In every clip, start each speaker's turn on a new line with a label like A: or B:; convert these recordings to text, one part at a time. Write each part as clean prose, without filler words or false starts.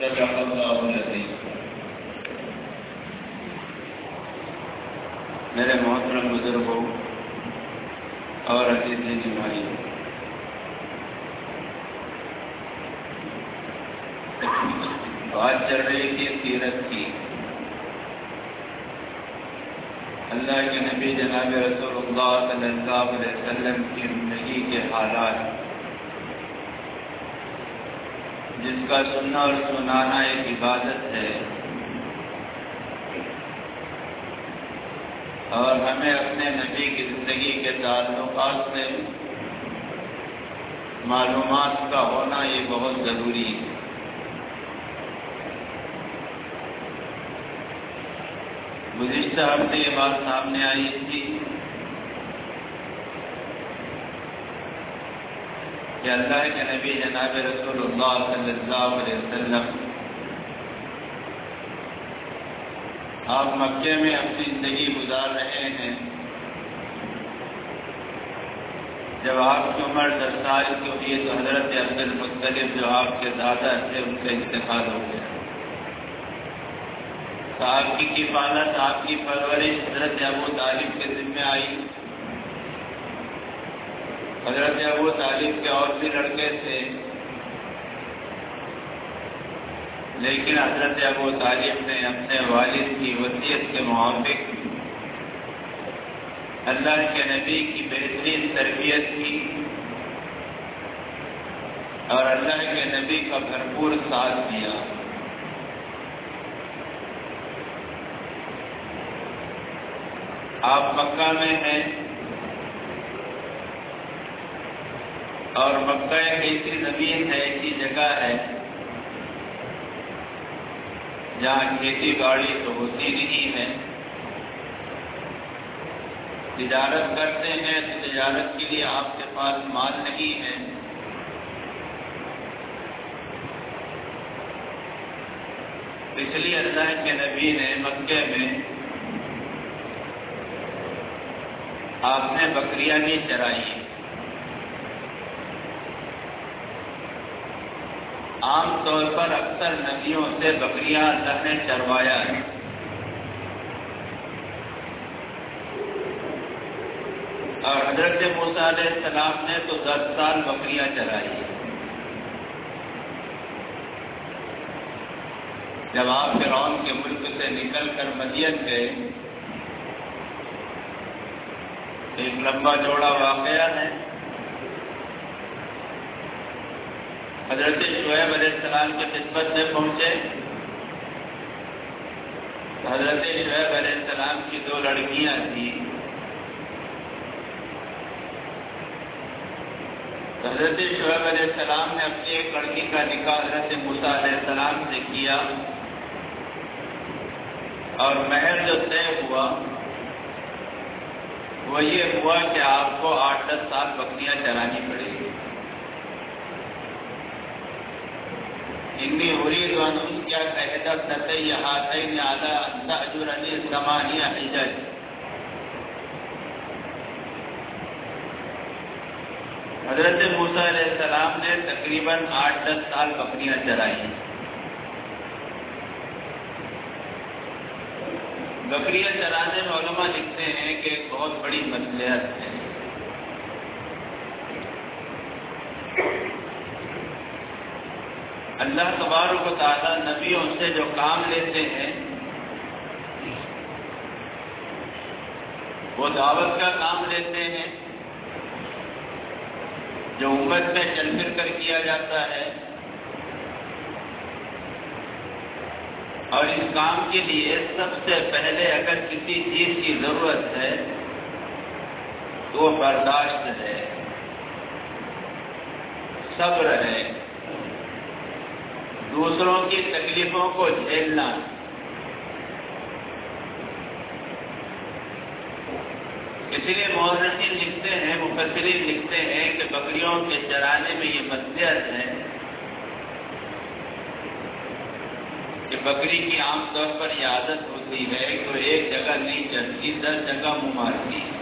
A: صدق اللہ العظیم۔ میرے محترم بزرگوں اور عزیز نمائی، بات چل رہی تھی سیرت کی۔ اللہ کے نبی جناب رسول اللہ صلی اللہ علیہ وسلم کی زندگی کے حالات، جس کا سننا اور سنانا ایک عبادت ہے، اور ہمیں اپنے نبی کی زندگی کے تعلقات سے معلومات کا ہونا یہ بہت ضروری ہے۔ گزشتہ ہفتے یہ بات سامنے آئی تھی کہ اللہ کے نبی جناب رسول اللہ صلی اللہ علیہ وسلم آپ مکے میں اپنی زندگی گزار رہے ہیں۔ جب آپ کی عمر 10 سال کی ہوئی تو حضرت عبد المطلب جو آپ کے دادا تھے ان کا انتقال ہو گیا۔ تو آپ کی کفالت، آپ کی پرورش حضرت ابو طالب کے ذمہ آئی۔ حضرت ابو طالب کے اور بھی لڑکے تھے، لیکن حضرت ابو طالب نے اپنے والد کی وصیت کے موافق اللہ کے نبی کی بہترین تربیت کی اور اللہ کے نبی کا بھرپور ساتھ دیا۔ آپ مکہ میں ہیں، اور مکہ ایک ایسی زمین ہے، ایسی جگہ ہے جہاں کھیتی باڑی تو ہوتی نہیں ہے۔ تجارت کرتے ہیں تو تجارت کے لیے آپ کے پاس مال نہیں ہے۔ اس لیے اللہ کے نبی نے مکے میں آپ نے بکریاں نہیں چرائی۔ عام طور پر اکثر نبیوں سے بکریاں اللہ نے چروایا ہے، اور حضرت موسیٰ علیہ السلام نے تو 10 سال بکریاں چرائی۔ جب آپ فرعون کے ملک سے نکل کر مدین گئے، ایک لمبا چوڑا واقعہ ہے۔ حضرت شعیب علیہ السلام کی خدمت میں پہنچے، حضرت شعیب علیہ السلام کی 2 لڑکیاں تھیں۔ حضرت شعیب علیہ السلام نے اپنی ایک لڑکی کا نکاح حضرت موسیٰ علیہ السلام سے کیا، اور مہر جو طے ہوا وہ یہ ہوا کہ آپ کو 8-10 سال بکریاں چرانی پڑے گی۔ انی اريد ان انكحك احدى ابنتي هاتين على ان تأجرني 8 حجج۔ حضرت موسیٰ علیہ السلام نے تقریباً 8-10 سال بکریاں چرائی۔ بکریاں چرانے میں علماء لکھتے ہیں کہ ایک بہت بڑی مصلحت ہے۔ اللہ تبارک و تعالیٰ نبیوں سے جو کام لیتے ہیں وہ دعوت کا کام لیتے ہیں، جو امت میں چل پھر کر کیا جاتا ہے، اور اس کام کے لیے سب سے پہلے اگر کسی چیز کی ضرورت ہے تو وہ برداشت ہے، صبر ہے، دوسروں کی تکلیفوں کو جھیلنا۔ اس لیے مورخین لکھتے ہیں، مفسرین لکھتے ہیں کہ بکریوں کے چرانے میں یہ مصلحت ہے کہ بکری کی عام طور پر یہ عادت ہوتی ہے کہ وہ ایک جگہ نہیں چلتی، 10 جگہ منہ مارتی ہے،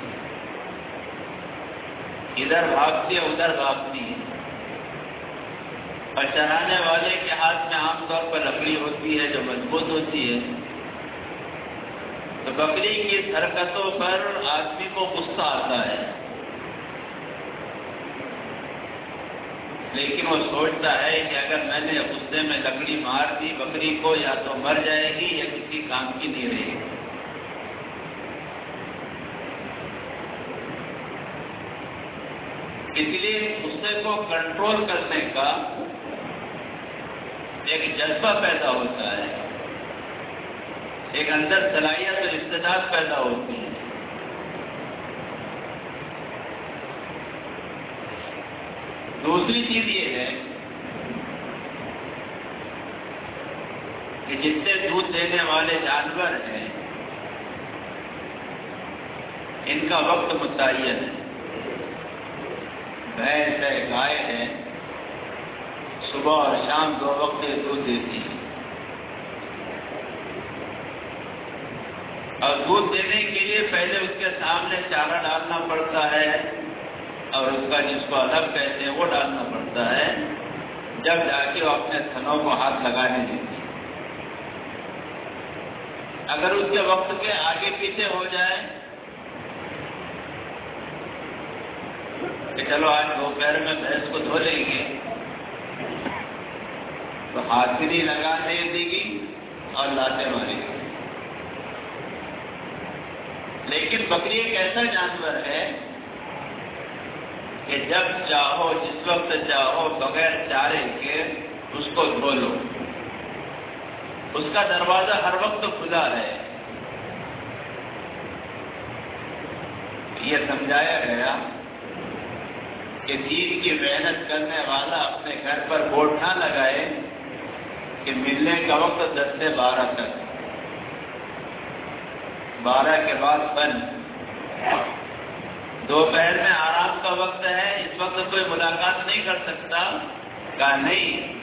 A: ادھر بھاگتی ہے ادھر بھاگتی ہے۔ اور چرانے والے کے ہاتھ میں عام طور پر لکڑی ہوتی ہے جو مضبوط ہوتی ہے، تو بکری کی اس حرکتوں پر آدمی کو غصہ آتا ہے، لیکن وہ سوچتا ہے کہ اگر میں نے غصے میں لکڑی مار دی بکری کو یا تو مر جائے گی یا کسی کام کی نہیں رہے گی۔ اس لیے غصے کو کنٹرول کرنے کا ایک جذبہ پیدا ہوتا ہے، ایک اندر صلاحیت اور استعداد پیدا ہوتی ہے۔ دوسری چیز یہ ہے کہ جتنے دودھ دینے والے جانور ہیں ان کا وقت متعین ہے۔ بھینس ہے، گائے ہے، صبح اور شام 2 وقت دودھ دیتی ہے، اور دودھ دینے کے لیے پہلے اس کے سامنے چارہ ڈالنا پڑتا ہے اور اس کا جس کو الگ کہتے ہیں وہ ڈالنا پڑتا ہے، جب جا کے وہ اپنے تھنوں کو ہاتھ لگانے دیتی ہے۔ اگر اس کے وقت کے آگے پیچھے ہو جائے کہ چلو آج دوپہر میں بھینس کو دھو لیں گے، تو ہاتھ بھی نہیں لگانے دے گی اور لاتے مارے گی۔ لیکن بکری ایک ایسا جانور ہے کہ جب چاہو جس وقت چاہو بغیر چارے کے اس کو دھو لو، اس کا دروازہ ہر وقت کھلا ہے۔ یہ سمجھایا گیا کہ دین کی محنت کرنے والا اپنے گھر پر بورڈ نہ لگائے کہ ملنے کا وقت 10 سے 12 تک، 12 کے بعد بند، دوپہر میں آرام کا وقت ہے، اس وقت کوئی ملاقات نہیں کر سکتا۔ کہا نہیں،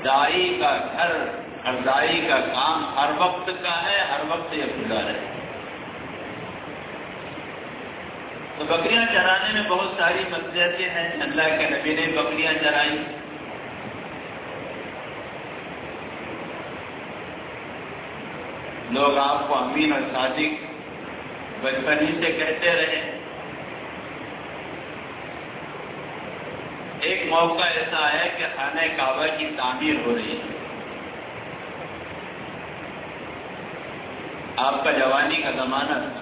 A: دائی کا گھر اور دائی کا کام ہر وقت کا ہے، ہر وقت یہ کھلا ہے۔ تو بکریاں چرانے میں بہت ساری مصلحتیں ہیں۔ اللہ کے نبی نے بکریاں چرائی، لوگ آپ کو امین اور صادق بچپن ہی سے کہتے رہے۔ ایک موقع ایسا ہے کہ خانہ کعبہ کی تعمیر ہو رہی ہے، آپ کا جوانی کا زمانہ تھا،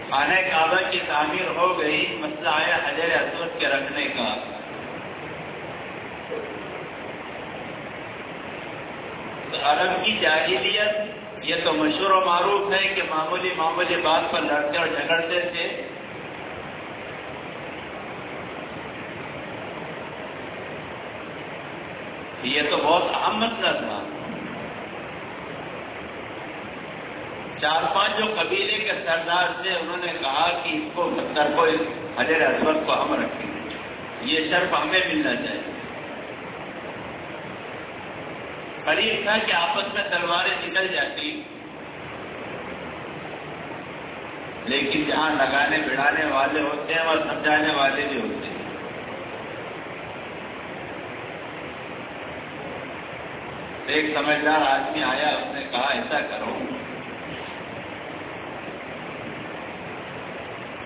A: خانہ کعبہ کی تعمیر ہو گئی، مسئلہ آیا حجر اسود کے رکھنے کا۔ تو عرب کی جاہلیت یہ تو مشہور و معروف ہے کہ معمولی بات پر لڑتے اور جھگڑتے تھے۔ یہ تو بہت اہم مسئلہ تھا۔ 4-5 جو قبیلے کے سردار تھے انہوں نے کہا کہ اس کو پتھر کو حجر اسود کو ہم رکھیں گے، یہ شرف ہمیں ملنا چاہیے۔ قریب تھا کہ آپس میں تلواریں نکل جاتی، لیکن جہاں لگانے بڑھانے والے ہوتے ہیں وہاں سمجھانے والے بھی ہوتے ہیں۔ ایک سمجھدار آدمی آیا، اس نے کہا ایسا کرو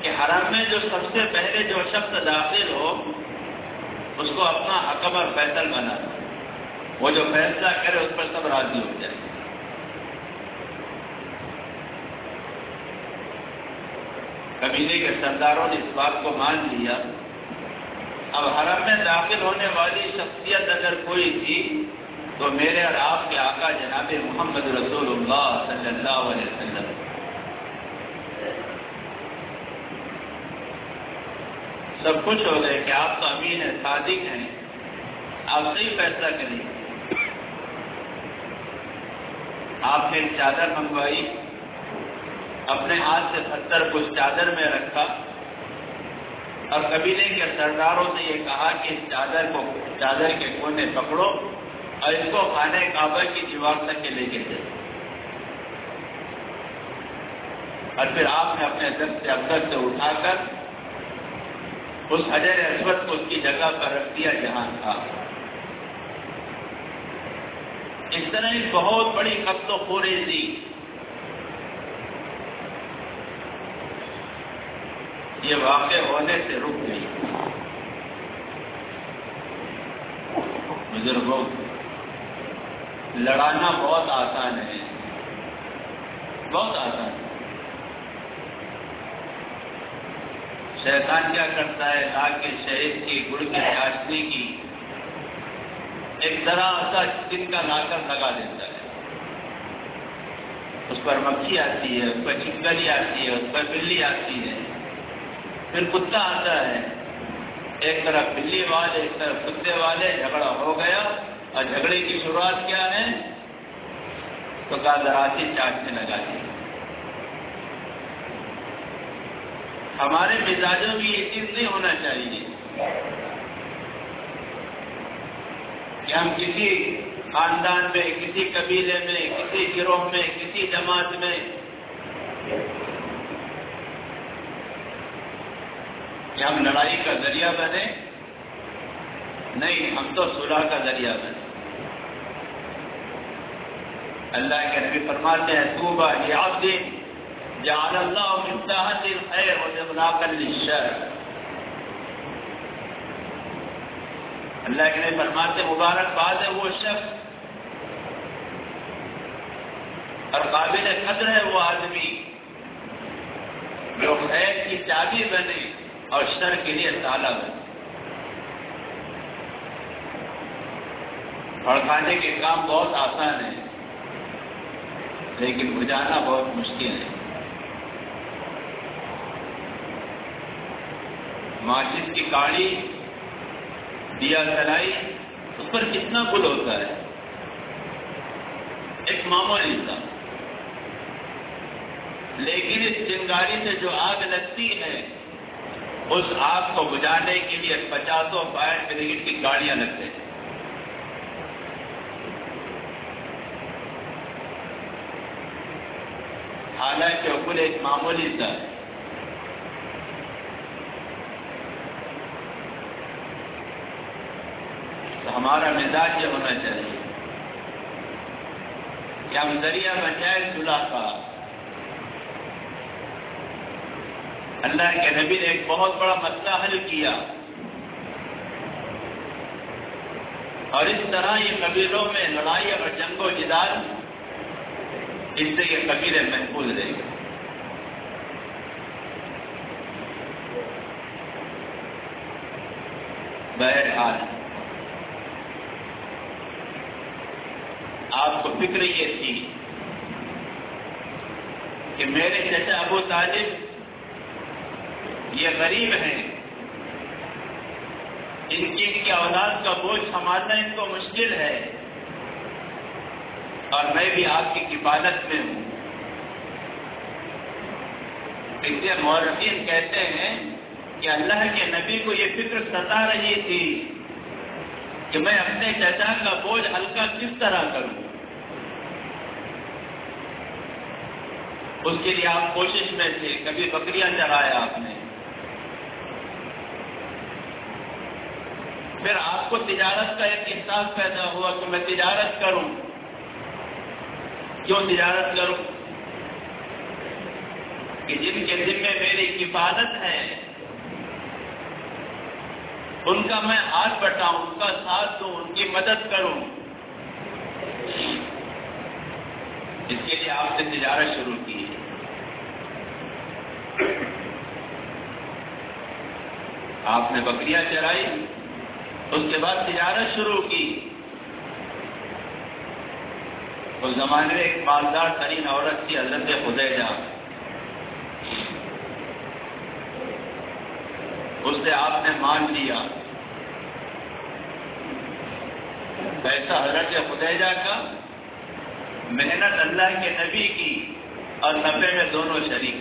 A: کہ حرم میں جو سب سے پہلے جو شخص داخل ہو اس کو اپنا حکم اور فیصل بنا دو، وہ جو فیصلہ کرے اس پر سب راضی ہو جائے۔ قبیلے کے سرداروں نے اس بات کو مان لیا۔ اب حرم میں داخل ہونے والی شخصیت اگر کوئی تھی تو میرے اور آپ کے آقا جناب محمد رسول اللہ صلی اللہ علیہ وسلم۔ سب خوش ہو گئے کہ آپ تو امین ہیں، صادق ہیں، آپ صحیح فیصلہ کریں گے۔ آپ نے ایک چادر منگوائی، اپنے ہاتھ سے پتھر کو اس چادر میں رکھا اور قبیلے کے سرداروں سے یہ کہا کہ اس چادر کے کونے پکڑو اور اس کو خانہ کعبہ کی دیوار تک کے لے کے جائے۔ اور پھر آپ نے اپنے در سے افسر سے اٹھا کر اس حجر اسود کو اس کی جگہ پر رکھ دیا جہاں تھا۔ اس طرح ایک بہت بڑی قتل و خوریزی یہ واقع ہونے سے رک گئی۔ بزرگوں، لڑانا بہت آسان ہے، بہت آسان ہے۔ شیطان کیا کرتا ہے؟ لا کے شہد کی، گڑ کی چاشنی کی ایک ذرا سا تنکا لا کر لگا دیتا ہے، اس پر مکھی آتی ہے، اس پر چھپکلی آتی ہے، اس پر بلی آتی ہے، پھر کتا آتا ہے، ایک طرف بلی والے ایک طرف کتے والے، جھگڑا ہو گیا۔ اور جھگڑے کی شروعات کیا ہے؟ تو کہا ذرا سی چاٹنے لگا دی۔ ہمارے مزاجوں میں یہ چیز نہیں ہونا چاہیے کہ ہم کسی خاندان میں، کسی قبیلے میں، کسی گروہ میں، کسی جماعت میں کہ ہم لڑائی کا ذریعہ بنے، نہیں، ہم تو صلح کا ذریعہ بنے۔ اللہ کے نبی فرماتے ہیں طوبی لعبد جعل اللہ مفتاحا للخیر واغلاقا للشر۔ اللہ کے نبی فرماتے ہیں مبارکباد ہے وہ شخص اور قابل قدر ہے وہ آدمی جو خیر کی چابی بنے اور شر کے لیے تالا بنے۔ بھڑکانے کے کام بہت آسان ہے لیکن بجھانا بہت مشکل ہے۔ ماچس کی کاڑی، دیا جلائی، اس پر کتنا گل ہوتا ہے، ایک معمولی سا، لیکن اس چنگاری سے جو آگ لگتی ہے اس آگ کو بجھانے کے لیے 50 فائر بریگیڈ کی گاڑیاں لگتے ہیں۔ حالانکہ گل ایک معمولی سا ہے۔ تو ہمارا مزاج یہ ہونا چاہیے کہ ہم ذریعہ بن جائے صلح کا۔ اللہ کے نبی نے ایک بہت بڑا مسئلہ حل کیا اور اس طرح یہ قبیلوں میں لڑائی اور جنگ و جدال، اس سے یہ قبیلے محفوظ رہے گا۔ بہرحال آپ کو فکر یہ تھی کہ میرے چچا ابو طالب یہ غریب ہیں، ان کی اولاد کا بوجھ سنبھالنا ان کو مشکل ہے اور میں بھی آپ کی کفالت میں ہوں۔ اس لیے مورخین کہتے ہیں کہ اللہ کے نبی کو یہ فکر ستا رہی تھی کہ میں اپنے چچا کا بوجھ ہلکا کس طرح کروں۔ اس کے لیے آپ کوشش میں تھے، کبھی بکریاں چرایا آپ نے، پھر آپ کو تجارت کا ایک احساس پیدا ہوا کہ میں تجارت کروں۔ کیوں تجارت کروں؟ کہ جن کے ذمہ میری کفالت ہے ان کا میں ہاتھ بٹاؤں، ان کا ساتھ دوں، ان کی مدد کروں۔ اس کے لیے آپ نے تجارت شروع کی۔ آپ نے بکریاں چرائی، اس کے بعد تجارت شروع کی۔ اس زمانے میں ایک مالدار ترین عورت تھی حضرت خدیجہ، اس سے آپ نے مان لیا پیسہ حضرت خدیجہ کا، محنت اللہ کے نبی کی اور نفع میں دونوں شریک۔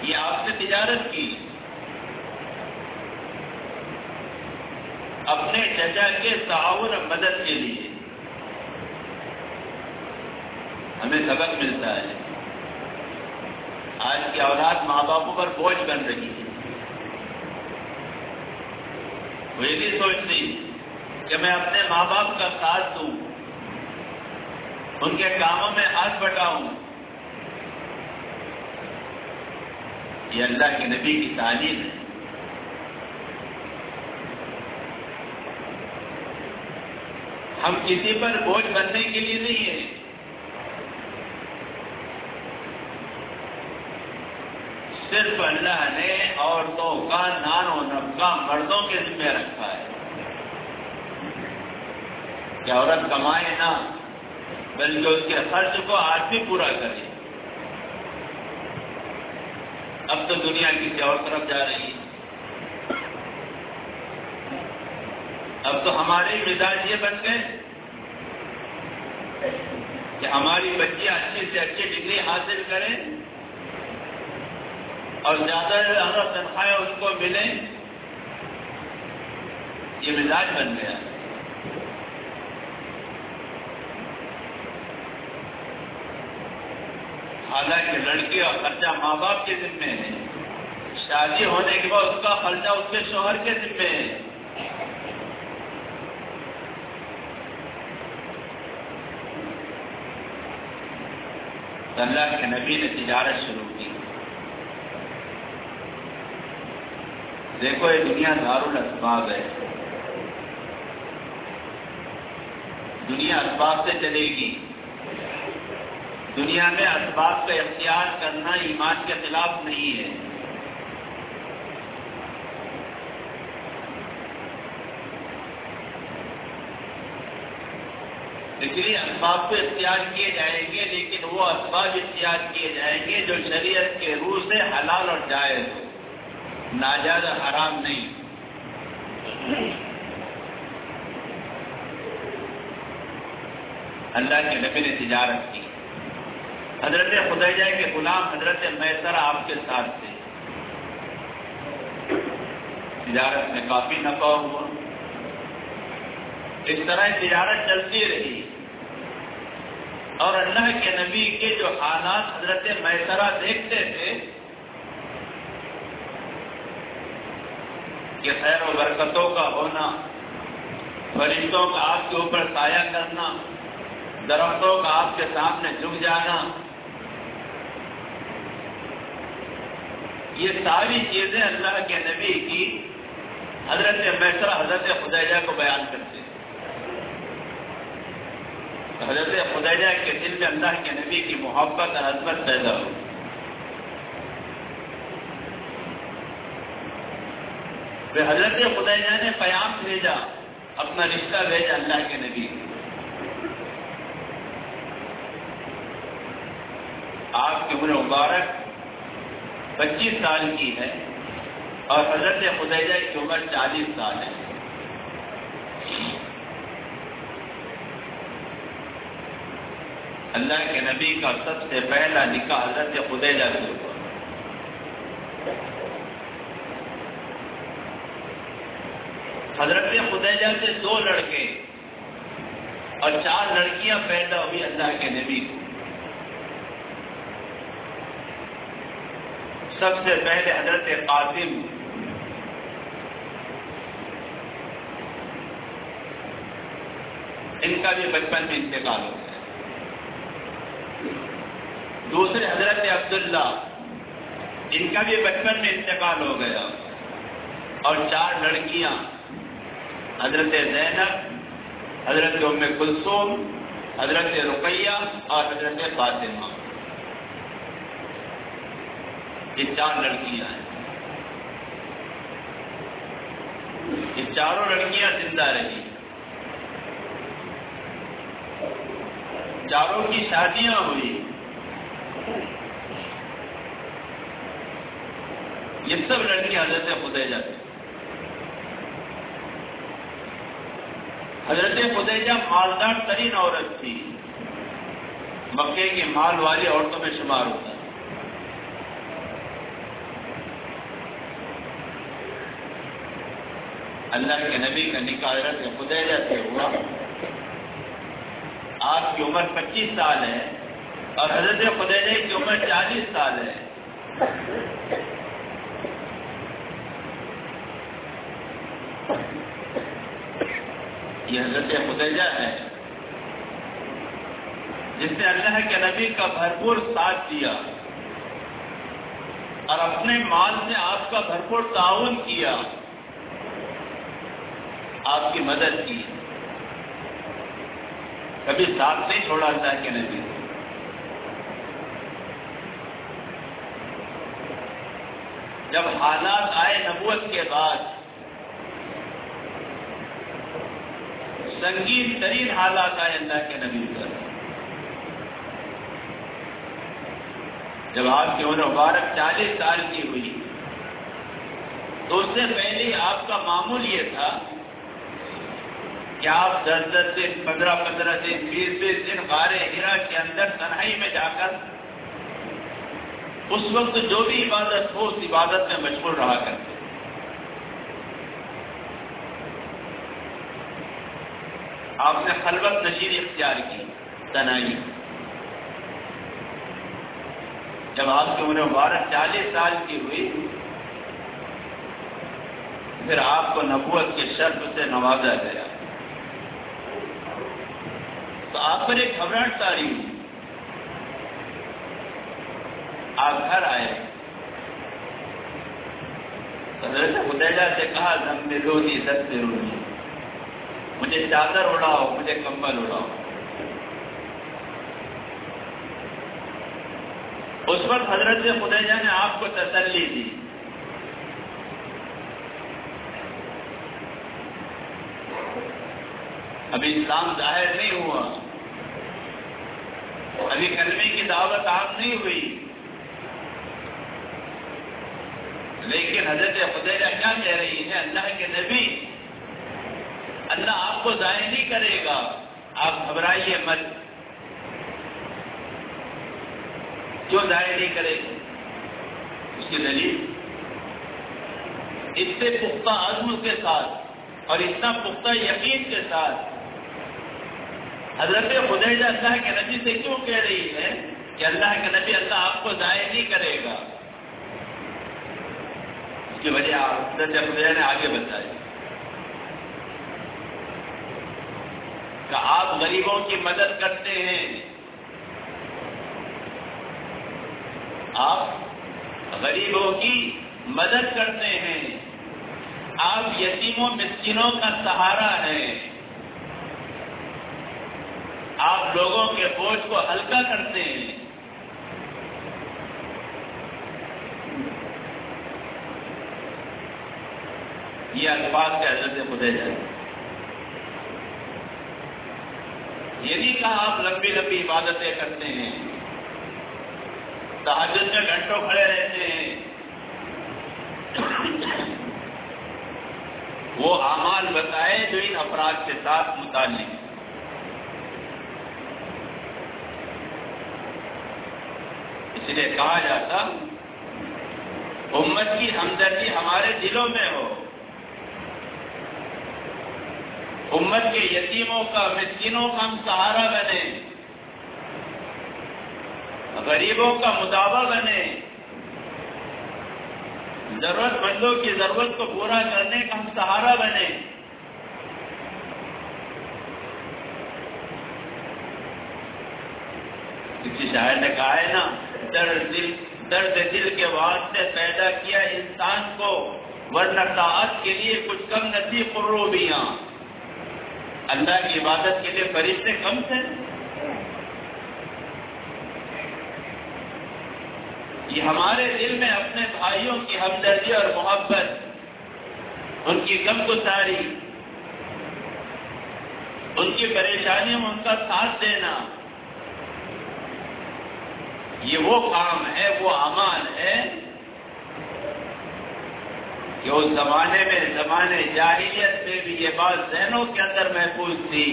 A: یہ آپ نے تجارت کی اپنے چچا کے تعاون اور مدد کے لیے۔ ہمیں سبق ملتا ہے، آج کی اولاد ماں باپوں پر بوجھ بن رہی ہے. وہ یہ نہیں سوچتی کہ میں اپنے ماں باپ کا ساتھ دوں، ان کے کاموں میں ہاتھ بٹاؤں. یہ اللہ کے نبی کی تعلیم ہے. ہم کسی پر بوجھ بننے کے لیے نہیں ہیں. صرف اللہ نے عورتوں کا نان و نفقہ مردوں کے ذمہ رکھا ہے کہ عورت کمائے نہ بلکہ اس کے خرچ کو آدمی پورا کرے. اب تو دنیا کسی اور طرف جا رہی ہے. اب تو ہمارے مزاج یہ بن گئے کہ ہماری بچیاں اچھی سے اچھی ڈگری حاصل کریں اور زیادہ سے زیادہ تنخواہیں ان کو ملیں. یہ مزاج بن گیا. حالانکہ لڑکی کا خرچہ ماں باپ کے ذمے ہے. شادی ہونے کے بعد اس کا خرچہ اس کے شوہر کے ذمے ہے. اللہ کے نبی نے تجارت شروع کی. دیکھو یہ دنیا دارالاسباب ہے. دنیا اسباب سے چلے گی. دنیا میں اسباب کا اختیار کرنا ایمان کے خلاف نہیں ہے. اس لیے اسباب کو اختیار کیے جائیں گے، لیکن وہ اسباب اختیار کیے جائیں گے جو شریعت کے روح سے حلال اور جائز ہو، ناجائز اور حرام نہیں. اللہ کے نبی نے تجارت کی. حضرت خدیجہ کے غلام حضرت میسر آپ کے ساتھ تھے. تجارت میں کافی نفع ہوا. اس طرح تجارت چلتی رہی اور اللہ کے نبی کے جو حالات حضرت میسرہ دیکھتے تھے کہ خیر و برکتوں کا ہونا، فرشتوں کا آپ کے اوپر سایہ کرنا، درختوں کا آپ کے سامنے جھک جانا، یہ ساری چیزیں اللہ کے نبی کی حضرت میسرہ حضرت خدیجہ کو بیان کرتے ہیں. حضرت خدیجہ کے دل میں اللہ کے نبی کی محبت اور عظمت پیدا ہو. پھر حضرت خدیجہ نے پیام بھیجا، اپنا رشتہ بھیجا اللہ کے نبی کو. آپ کی عمر مبارک 25 سال کی ہے اور حضرت خدیجہ کی عمر 40 سال ہے. اللہ کے نبی کا سب سے پہلا نکاح حضرت خدیجہ سے ہوا. حضرت خدیجہ سے 2 لڑکے اور 4 لڑکیاں پیدا ہوئی اللہ کے نبی کو. سب سے پہلے حضرت قاسم، ان کا بھی بچپن میں انتقال ہو گیا. دوسرے حضرت عبداللہ، ان کا بھی بچپن میں انتقال ہو گیا. اور 4 لڑکیاں حضرت زینب، حضرت ام کلثوم، حضرت رقیہ اور حضرت فاطمہ. یہ 4 لڑکیاں ہیں. یہ چاروں لڑکیاں زندہ رہی. چاروں کی شادیاں ہوئی. یہ سب لڑکیاں حضرت خدیجہ تھیں. حضرت خدیجہ مالدار ترین عورت تھی، مکے کی مال والی عورتوں میں شمار ہوتا ہے. اللہ کے نبی کا نکاح حضرت خدیجہ سے ہوا. آپ کی عمر 25 سال ہے اور حضرت خدیجہ کی عمر 40 سال ہے. یہ حضرت خدیجہ ہے جس نے اللہ کے نبی کا بھرپور ساتھ دیا اور اپنے مال سے آپ کا بھرپور تعاون کیا، آپ کی مدد کی، کبھی ساتھ نہیں چھوڑا اللہ کے نبی۔ جب حالات آئے نبوت کے بعد، سنگین ترین حالات آئے اللہ کے نبی پر، جب آپ کی عمر مبارک 40 سال کی ہوئی تو اس سے پہلے آپ کا معمول یہ تھا کہ آپ 10 دن، 15 دن، 20 دن غار حرا کے اندر تنہائی میں جا کر اس وقت جو بھی عبادت ہو اس عبادت میں مشغول رہا کرتے۔ آپ نے خلوت نشینی اختیار کی، تنہائی۔ جب آپ کی عمر مبارک 40 سال کی ہوئی پھر آپ کو نبوت کے شرف سے نوازا گیا تو آپ پر ایک گھبراہٹ طاری ہوئی۔ آپ گھر آئے، حضرت خدیجہ سے کہا زملونی دسترونی، مجھے چادر اڑاؤ، مجھے کمبل اڑاؤ۔ اس وقت حضرت خدیجہ نے آپ کو تسلی دی۔ ابھی اسلام ظاہر نہیں ہوا، ابھی کلمے کی دعوت عام نہیں ہوئی، لیکن حضرت خدیجہ کیا کہہ رہی ہے؟ اللہ کے نبی، اللہ آپ کو ضائع نہیں کرے گا، آپ گھبرائیے مت۔ کیوں ضائع نہیں کرے گا؟ اس کی دلیل اتنے پختہ عزم کے ساتھ اور اتنا پختہ یقین کے ساتھ حضرت خدیجہ اللہ کے نبی سے کیوں کہہ رہی ہے کہ اللہ کے نبی، اللہ آپ کو ضائع نہیں کرے گا؟ اس کی وجہ حضرت خدیجہ نے آگے بتائی کہ آپ غریبوں کی مدد کرتے ہیں، آپ غریبوں کی مدد کرتے ہیں، آپ یتیموں مسکینوں کا سہارا ہیں، آپ لوگوں کے بوجھ کو ہلکا کرتے ہیں۔ یہ الفاظ کے حضرت خدیجہ، یہ نہیں کہا آپ لمبی لمبی عبادتیں کرتے ہیں، تہجد میں گھنٹوں کھڑے رہتے ہیں۔ وہ اعمال بتائے جو ان افراد کے ساتھ متعلق۔ اس لیے کہا جاتا امت کی ہمدردی ہمارے دلوں میں ہو، امت کے یتیموں کا، مسکینوں کا ہم سہارا بنے، غریبوں کا مداوا بنے، ضرورت مندوں کی ضرورت کو پورا کرنے کا ہم سہارا بنے۔ کسی شاعر نے کہا ہے نا، درد دل کے واسطے پیدا کیا انسان کو، ورنہ طاعت کے لیے کچھ کم نہ قروبیاں۔ اللہ کی عبادت کے لیے فرشتے کم تھے؟ یہ ہمارے دل میں اپنے بھائیوں کی ہمدردی اور محبت، ان کی غمگساری، ان کی پریشانیوں میں ان کا ساتھ دینا، یہ وہ کام ہے، وہ اعمال ہے کہ اس زمانے میں، زمانے جاہلیت میں بھی یہ بات ذہنوں کے اندر محفوظ تھی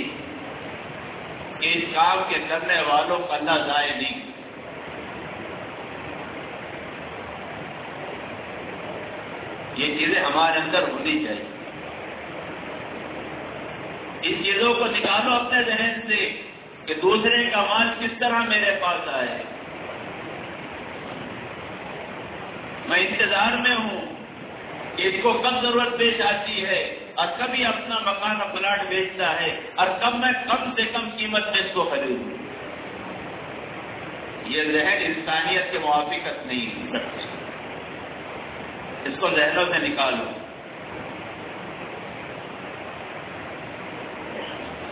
A: کہ اس کام کے کرنے والوں کو اللہ ضائع نہیں۔ یہ چیزیں ہمارے اندر ہونی چاہیے۔ ان چیزوں کو نکالو اپنے ذہن سے کہ دوسرے کا مال کس طرح میرے پاس آئے۔ میں انتظار میں ہوں کہ اس کو کب ضرورت پیش آتی ہے اور کبھی اپنا مکان اور پلاٹ بیچتا ہے اور کب میں کم سے کم قیمت میں اس کو خریدوں. یہ ذہن انسانیت کے موافقت نہیں رکھتے. اس کو ذہنوں سے نکالو.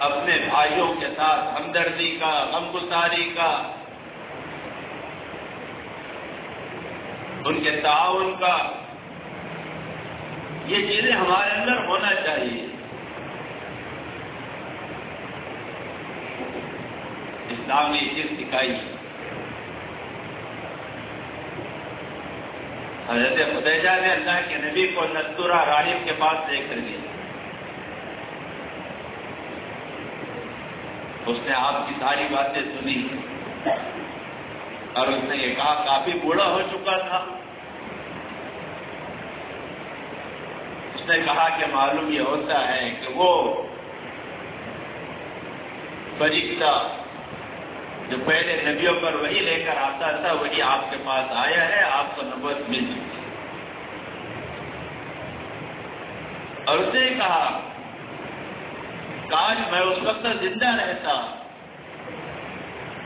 A: اپنے بھائیوں کے ساتھ ہمدردی کا، غمگساری کا، ان کے تعاون کا، یہ چیزیں ہمارے اندر ہونا چاہیے. اسلام نے یہ چیز سکھائی. حضرت خدیجہ نے اللہ کے نبی کو نستورہ راہب کے پاس لے کر گئے. اس نے آپ کی ساری باتیں سنی اور اس نے یہ کہا کافی بوڑھا ہو چکا تھا. اس نے کہا کہ معلوم یہ ہوتا ہے کہ وہ فرشتہ جو پہلے نبیوں پر وحی لے کر آتا تھا وہی آپ کے پاس آیا ہے، آپ کو نبوت مل چکی. اور اس نے کہا کاش میں اس وقت زندہ رہتا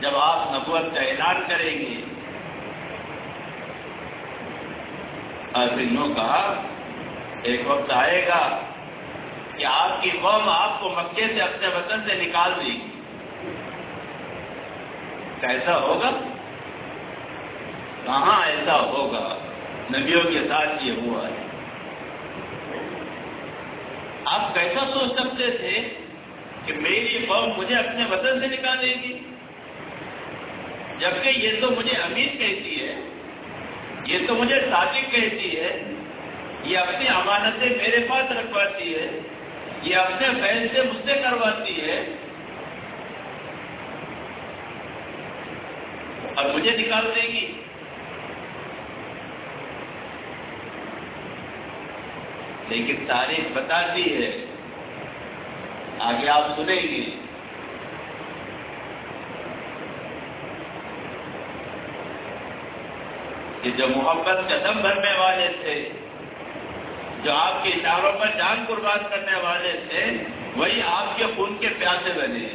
A: جب آپ نبوت کا اعلان کریں گے. اور پھر یوں کہا ایک وقت آئے گا کہ آپ کی قوم آپ کو مکے سے اپنے وطن سے نکال دے گی. کیسا ہوگا؟ کہاں ایسا ہوگا؟ نبیوں کے ساتھ یہ ہوا ہے. آپ کیسا سوچ سکتے تھے کہ میری قوم مجھے اپنے وطن سے نکالے گی، جبکہ یہ تو مجھے امین کہتی ہے، یہ تو مجھے صادق کہتی ہے، یہ اپنی امانتیں میرے پاس رکھواتی ہے، یہ اپنے فیصلے مجھ سے کرواتی ہے اور مجھے نکال دے گی. لیکن تاریخ بتاتی ہے، آگے آپ سنیں گے، کہ جو محبت کا دم بھرنے والے تھے، جو آپ کے اشاروں پر جان قربان کرنے والے تھے، وہی آپ کے خون کے پیاسے بنے.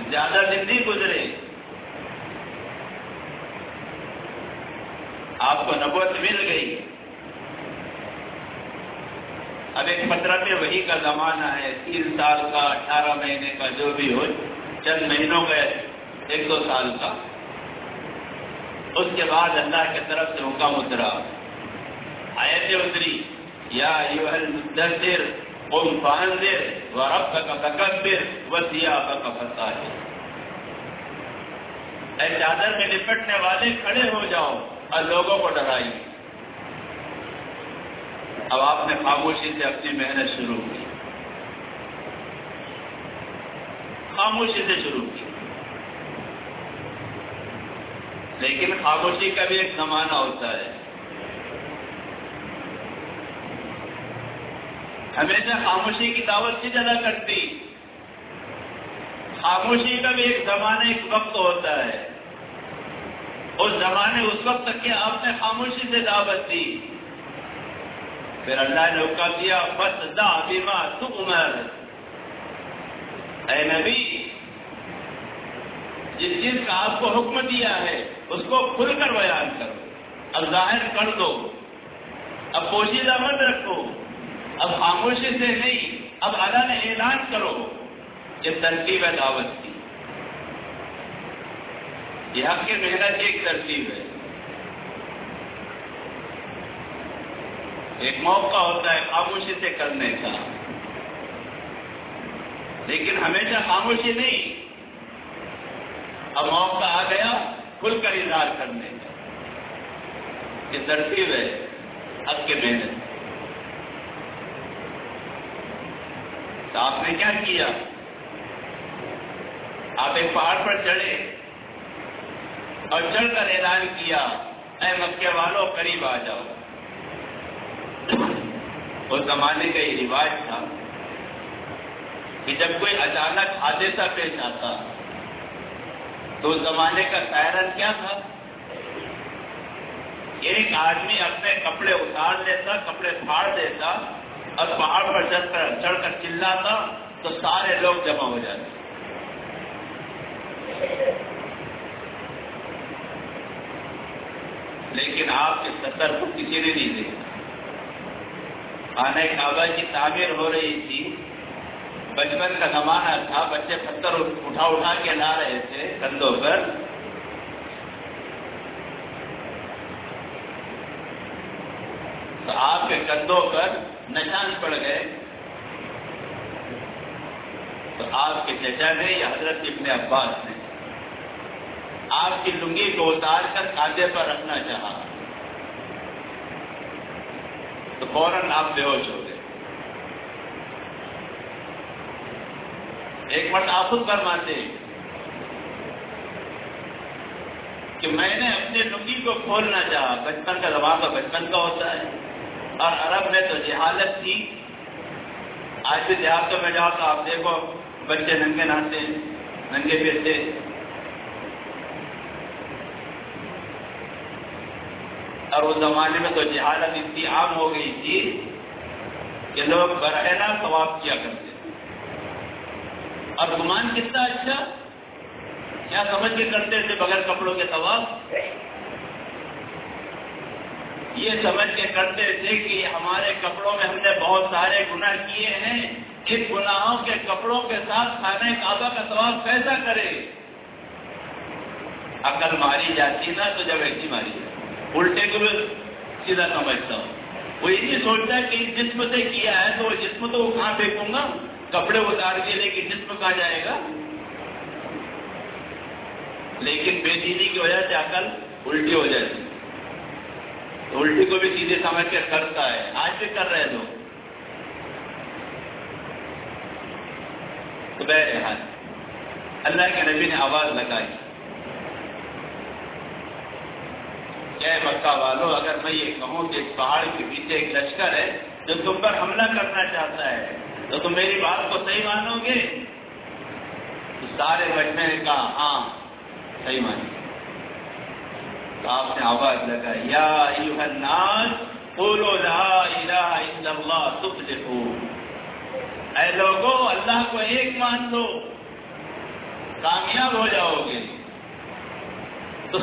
A: زیادہ دن نہیں گزرے، آپ کو نبوت مل گئی. اب ایک فترت میں وحی کا زمانہ ہے، 3 سال کا، 18 مہینے کا، جو بھی ہو، چند مہینوں کا، 1-2 سال کا. اس کے بعد اللہ کی طرف سے حکم اترا، آیت اتری، یا ایھا المدثر قم فانذر وربک فکبر وثیابک فطہر. اے چادر میں لپٹنے والے کھڑے ہو جاؤ اور لوگوں کو ڈرائیے. اب آپ نے خاموشی سے اپنی محنت شروع کی، خاموشی سے شروع کی. لیکن خاموشی کا بھی ایک زمانہ ہوتا ہے. ہمیشہ خاموشی کی دعوت کی جلا کرتی. خاموشی کا بھی ایک زمانہ، ایک وقت ہوتا ہے. اس زمانے اس وقت تک کہ آپ نے خاموشی سے دعوت دی. پھر اللہ نے حکم دیا فاصدع بما تؤمر. اے نبی، جس چیز کا آپ کو حکم دیا ہے اس کو کھل کر بیان کرو، اب ظاہر کر دو، اب پوشیدہ مت رکھو، اب خاموشی سے نہیں، اب اللہ نے اعلان کرو. یہ ترتیب ہے دعوت کی. یہ حق کی محنت کی ایک ترتیب ہے. ایک موقع ہوتا ہے خاموشی سے کرنے کا، لیکن ہمیشہ خاموشی نہیں. اب موقع آ گیا کھل کر اظہار کرنے کا. یہ ترتیب ہے حق کی محنت. تو آپ نے کیا کیا؟ آپ ایک پہاڑ پر چڑھے اور چڑھ کر اعلان کیا، اے مکے والوں قریب آ جاؤ. اس زمانے کا یہ رواج تھا کہ جب کوئی اچانک حادثہ پیش آتا تو اس زمانے کا سائرن کیا تھا؟ ایک آدمی اپنے کپڑے اتار لیتا، کپڑے پھاڑ دیتا اور پہاڑ پر چڑھ کر چلاتا تو سارے لوگ جمع ہو جاتے. لیکن آپ کے ستر کو کسی نے نہیں دیکھا. خانہ کعبہ کی تعمیر ہو رہی تھی، بچپن کا زمانہ تھا، بچے پتھر اٹھا کے لا رہے تھے کندھوں پر. تو آپ کے کندھوں پر نشان پڑ گئے. تو آپ کے چچا نے یا حضرت ابن عباس نے آپ کی لنگی کو اتار کر کاندھے پر رکھنا چاہا تو فوراً آپ بے ہوش ہو گئے. ایک مرتبہ آپ خود فرماتے کہ میں نے اپنی لنگی کو کھولنا چاہا. بچپن کا زمانہ تو بچپن کا ہوتا ہے، اور عرب میں تو جہالت تھی. آج بھی دیہاتوں میں جاؤ تو آپ دیکھو بچے ننگے نہاتے ہیں، ننگے پھرتے. اور اس زمانے میں تو جہالت اتنی عام ہو گئی تھی کہ لوگ برہنہ طواف کیا کرتے. اور گمان کتنا اچھا، کیا سمجھ کے کرتے تھے بغیر کپڑوں کے طواف؟ یہ سمجھ کے کرتے تھے کہ ہمارے کپڑوں میں ہم نے بہت سارے گناہ کیے ہیں، ان گناہوں کے کپڑوں کے ساتھ خانہ کعبہ کا طواف کیسا کرے؟ عقل ماری جاتی نا تو جب ایسی ماری جاتی، الٹے کو بھی سیدھا سمجھتا ہوں. وہ یہ نہیں سوچتا کہ اس جسم سے کیا ہے تو وہ جسم تو وہ کہاں پھینکوں گا، کپڑے اتار کے لے کے جسم کہاں جائے گا. لیکن بے دینی کی وجہ سے عقل الٹی ہو جاتی، تو الٹی کو بھی سیدھے سمجھ کے کرتا ہے. آج بھی کر رہے لوگ. تو بہرحال اللہ کے نبی نے آواز لگائی، اے مکہ والو، اگر میں یہ کہوں کہ اس پہاڑ کے پیچھے ایک لشکر ہے جو تم پر حملہ کرنا چاہتا ہے تو تم میری بات کو صحیح مانو گے؟ تو سارے مجمع نے کہا ہاں صحیح مانیں. تو آپ نے آواز لگائی، یا ایھا الناس قولوا لا الہ الا اللہ تفلحوا. اے لوگو، اللہ کو ایک مان لو، کامیاب ہو جاؤ گے. تو